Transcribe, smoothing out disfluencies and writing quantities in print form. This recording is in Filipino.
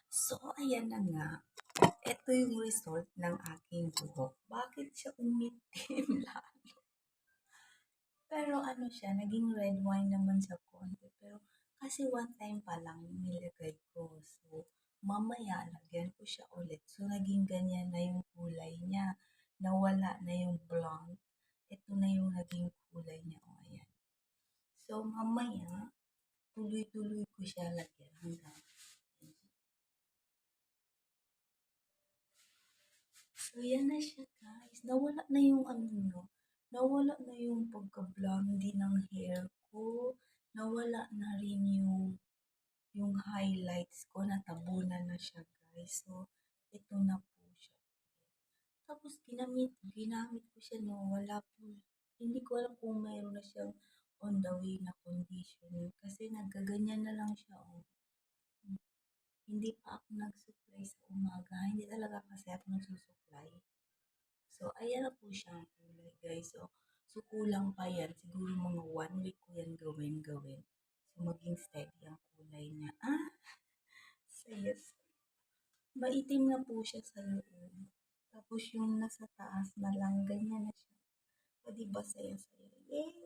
So, ayan na nga. Ito yung result ng aking buhok. Bakit siya umitim lalo? Pero ano siya, naging red wine naman sa konti. Pero kasi one time pa lang nilagay ko. So, mamaya lagyan ko siya ulit. So, naging ganyan na yung kulay niya. Nawala na yung blonde. Ito na yung naging kulay niya. O, ayan. So, mamaya, tuloy-tuloy ko siya lagyan hanggang. So, yan na siya, guys. Nawala na yung ano, no? Nawala na yung pagka-blondie ng hair ko. Nawala na rin yung highlights ko. Natabunan na siya, guys. So, ito na po siya. Tapos, ginamit ko siya, no? Wala po. Hindi ko alam kung mayroon na siyang on the way na conditioner. Kasi nagaganyan na lang siya, oh. Hindi pa ako nag-supply sa umaga. Hindi talaga kasi ako nagsusupply. So, ayan na po siyang kulay, guys. So, kulang pa yan. Siguro mga 1 week ko yan gawin. So, maging steady ang kulay niya. So, yes. Maitim na po siya sa loob. Tapos yung nasa taas na lang, ganyan na siya. O, diba saya-saya? Yay!